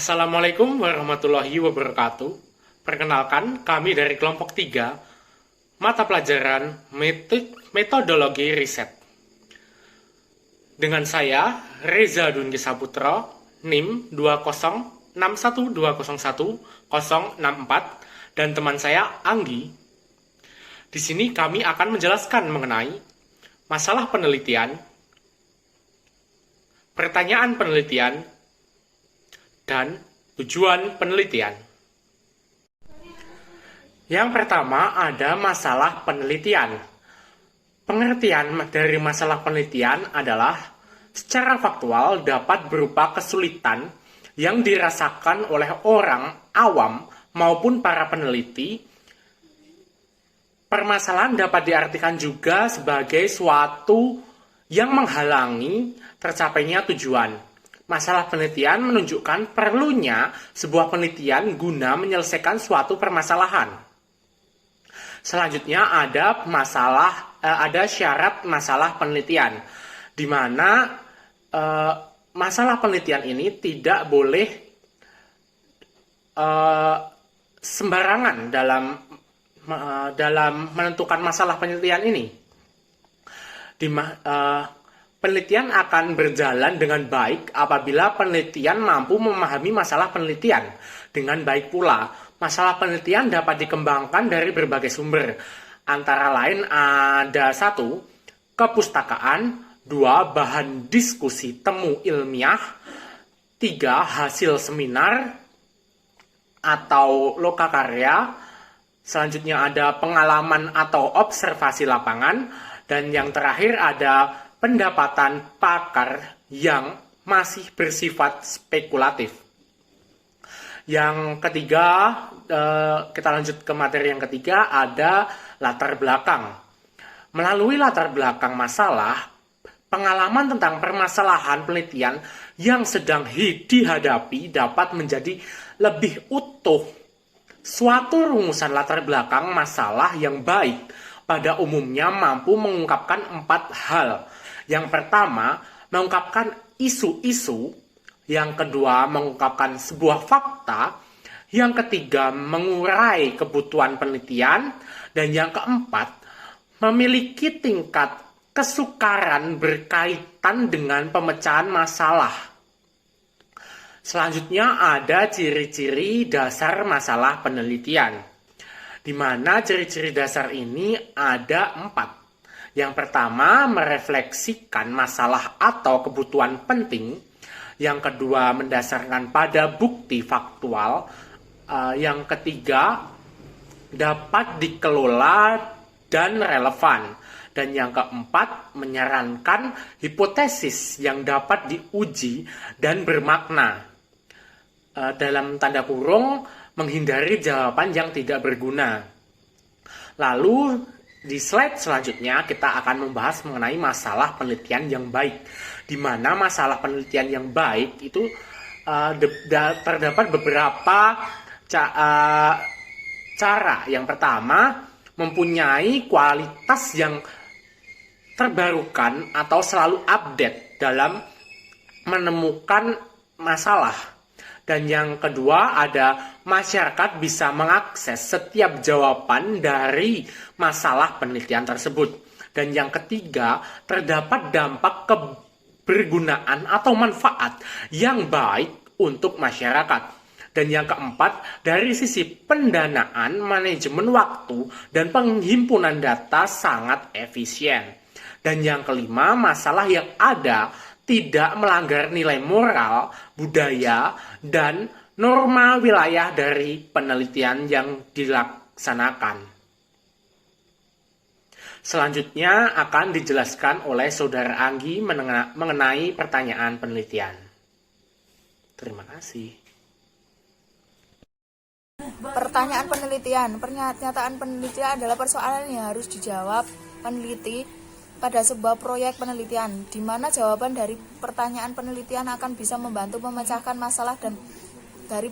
Assalamualaikum warahmatullahi wabarakatuh. Perkenalkan, kami dari kelompok 3, mata pelajaran metodologi riset. Dengan saya, Reza Dunki Saputra, NIM 2061201-064, dan teman saya, Anggi. Di sini kami akan menjelaskan mengenai masalah penelitian, pertanyaan penelitian, dan tujuan penelitian. Yang pertama ada masalah penelitian. Pengertian dari masalah penelitian adalah secara faktual dapat berupa kesulitan yang dirasakan oleh orang awam maupun para peneliti. Permasalahan dapat diartikan juga sebagai suatu yang menghalangi tercapainya tujuan. Masalah penelitian menunjukkan perlunya sebuah penelitian guna menyelesaikan suatu permasalahan. Selanjutnya ada syarat masalah penelitian, di mana masalah penelitian ini tidak boleh sembarangan dalam menentukan masalah penelitian ini. Penelitian akan berjalan dengan baik apabila penelitian mampu memahami masalah penelitian dengan baik pula. Masalah penelitian dapat dikembangkan dari berbagai sumber, antara lain ada 1. Kepustakaan, 2. Bahan diskusi temu ilmiah, 3. Hasil seminar atau lokakarya, selanjutnya ada pengalaman atau observasi lapangan, dan yang terakhir ada pendapatan pakar yang masih bersifat spekulatif. Yang ketiga, kita lanjut ke materi yang ketiga, ada latar belakang. Melalui latar belakang masalah, pengalaman tentang permasalahan penelitian yang sedang dihadapi dapat menjadi lebih utuh. Suatu rumusan latar belakang masalah yang baik pada umumnya mampu mengungkapkan 4 hal. Yang pertama, mengungkapkan isu-isu. Yang kedua, mengungkapkan sebuah fakta. Yang ketiga, mengurai kebutuhan penelitian. Dan yang keempat, memiliki tingkat kesukaran berkaitan dengan pemecahan masalah. Selanjutnya ada ciri-ciri dasar masalah penelitian, di mana ciri-ciri dasar ini ada 4. Yang pertama, merefleksikan masalah atau kebutuhan penting. Yang kedua, mendasarkan pada bukti faktual. Yang ketiga, dapat dikelola dan relevan. Dan yang keempat, menyarankan hipotesis yang dapat diuji dan bermakna. Dalam tanda kurung, menghindari jawaban yang tidak berguna. Lalu, di slide selanjutnya kita akan membahas mengenai masalah penelitian yang baik, di mana masalah penelitian yang baik itu terdapat beberapa cara. Yang pertama, mempunyai kualitas yang terbarukan atau selalu update dalam menemukan masalah. Dan yang kedua ada masyarakat bisa mengakses setiap jawaban dari masalah penelitian tersebut. Dan yang ketiga, terdapat dampak kebergunaan atau manfaat yang baik untuk masyarakat. Dan yang keempat, dari sisi pendanaan, manajemen waktu, dan penghimpunan data sangat efisien. Dan yang kelima, masalah yang ada tidak melanggar nilai moral, budaya, dan norma wilayah dari penelitian yang dilaksanakan. Selanjutnya akan dijelaskan oleh Saudara Anggi mengenai pertanyaan penelitian. Terima kasih. Pertanyaan penelitian. Pernyataan penelitian adalah persoalan yang harus dijawab peneliti pada sebuah proyek penelitian, di mana jawaban dari pertanyaan penelitian akan bisa membantu memecahkan masalah dari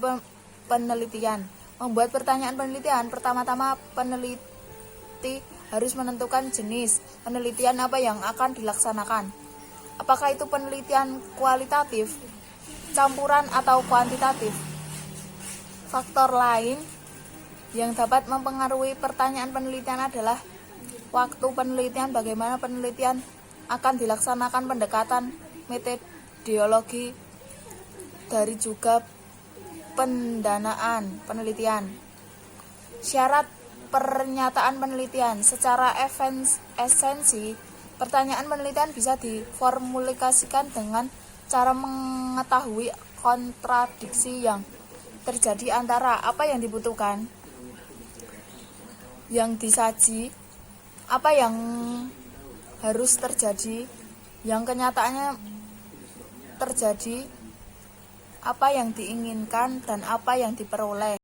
penelitian. Membuat pertanyaan penelitian, pertama-tama peneliti harus menentukan jenis penelitian apa yang akan dilaksanakan. Apakah itu penelitian kualitatif, campuran atau kuantitatif. Faktor lain yang dapat mempengaruhi pertanyaan penelitian adalah waktu penelitian, bagaimana penelitian akan dilaksanakan, pendekatan metodologi, dari juga pendanaan penelitian. Syarat pernyataan penelitian secara esensi, pertanyaan penelitian bisa diformulasikan dengan cara mengetahui kontradiksi yang terjadi antara apa yang dibutuhkan, yang disaji, apa yang harus terjadi, yang kenyataannya terjadi, apa yang diinginkan, dan apa yang diperoleh.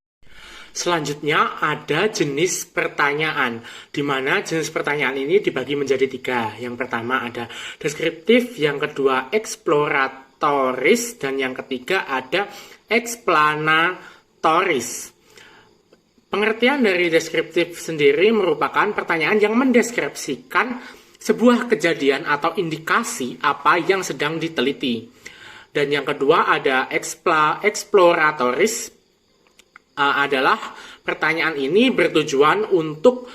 Selanjutnya ada jenis pertanyaan, di mana jenis pertanyaan ini dibagi menjadi 3. Yang pertama ada deskriptif, yang kedua eksploratoris, dan yang ketiga ada eksplanatoris. Pengertian dari deskriptif sendiri merupakan pertanyaan yang mendeskripsikan sebuah kejadian atau indikasi apa yang sedang diteliti. Dan yang kedua ada eksploratoris, adalah pertanyaan ini bertujuan untuk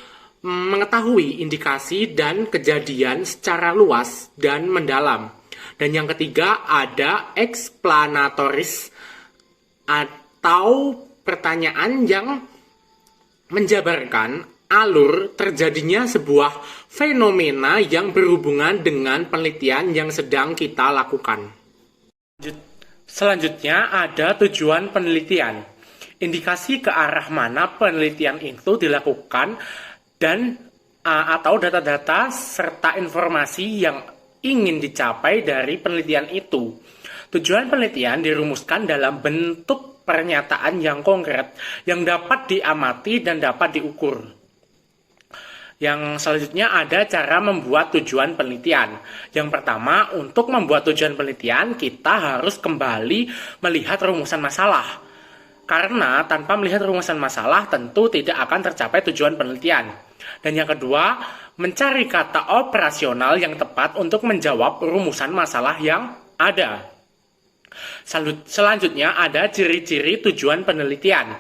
mengetahui indikasi dan kejadian secara luas dan mendalam. Dan yang ketiga ada eksplanatoris, atau pertanyaan yang menjabarkan alur terjadinya sebuah fenomena yang berhubungan dengan penelitian yang sedang kita lakukan. Selanjutnya ada tujuan penelitian. Indikasi ke arah mana penelitian itu dilakukan dan atau data-data serta informasi yang ingin dicapai dari penelitian itu. Tujuan penelitian dirumuskan dalam bentuk pernyataan yang konkret yang dapat diamati dan dapat diukur. Yang selanjutnya ada cara membuat tujuan penelitian. Yang pertama, untuk membuat tujuan penelitian kita harus kembali melihat rumusan masalah. Karena tanpa melihat rumusan masalah tentu tidak akan tercapai tujuan penelitian. Dan yang kedua, mencari kata operasional yang tepat untuk menjawab rumusan masalah yang ada. Selanjutnya ada ciri-ciri tujuan penelitian.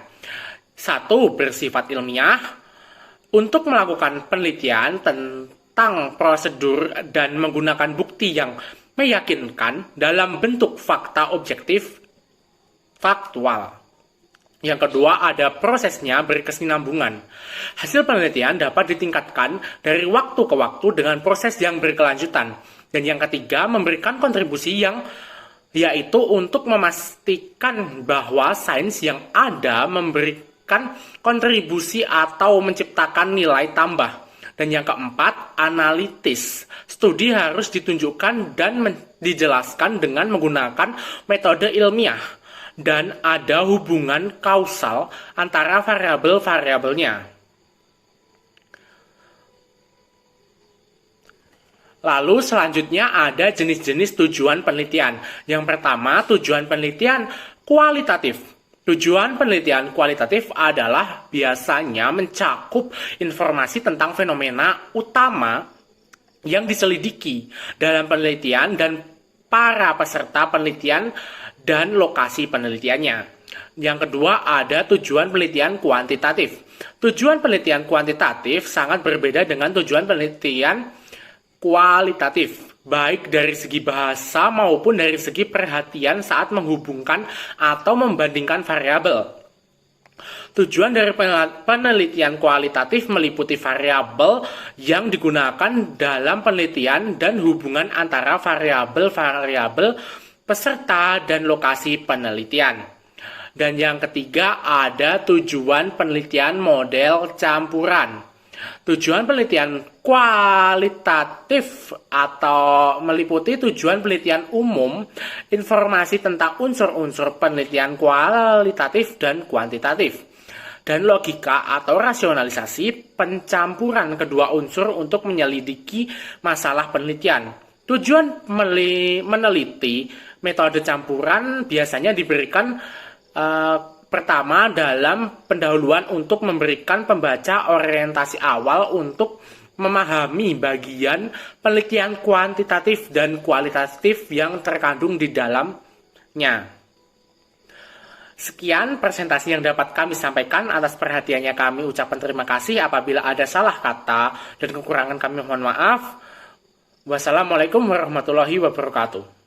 1. Bersifat ilmiah. Untuk melakukan penelitian tentang prosedur dan menggunakan bukti yang meyakinkan dalam bentuk fakta objektif faktual. Yang kedua, ada prosesnya berkesinambungan. Hasil penelitian dapat ditingkatkan dari waktu ke waktu dengan proses yang berkelanjutan. Dan yang ketiga, memberikan kontribusi yaitu untuk memastikan bahwa sains yang ada memberikan kontribusi atau menciptakan nilai tambah. Dan yang keempat, analitis. Studi harus ditunjukkan dan dijelaskan dengan menggunakan metode ilmiah. Dan ada hubungan kausal antara variabel-variabelnya. Lalu selanjutnya ada jenis-jenis tujuan penelitian. Yang pertama, tujuan penelitian kualitatif. Tujuan penelitian kualitatif adalah biasanya mencakup informasi tentang fenomena utama yang diselidiki dalam penelitian dan para peserta penelitian dan lokasi penelitiannya. Yang kedua ada tujuan penelitian kuantitatif. Tujuan penelitian kuantitatif sangat berbeda dengan tujuan penelitian kualitatif, baik dari segi bahasa maupun dari segi perhatian saat menghubungkan atau membandingkan variabel. Tujuan dari penelitian kualitatif meliputi variabel yang digunakan dalam penelitian dan hubungan antara variabel-variabel peserta dan lokasi penelitian. Dan yang ketiga ada tujuan penelitian model campuran. Tujuan penelitian kualitatif atau meliputi tujuan penelitian umum, informasi tentang unsur-unsur penelitian kualitatif dan kuantitatif, dan logika atau rasionalisasi pencampuran kedua unsur untuk menyelidiki masalah penelitian. Tujuan meneliti metode campuran biasanya diberikan pertama dalam pendahuluan untuk memberikan pembaca orientasi awal untuk memahami bagian penelitian kuantitatif dan kualitatif yang terkandung di dalamnya. Sekian presentasi yang dapat kami sampaikan. Atas perhatiannya kami ucapkan terima kasih. Apabila ada salah kata dan kekurangan kami mohon maaf. Wassalamualaikum warahmatullahi wabarakatuh.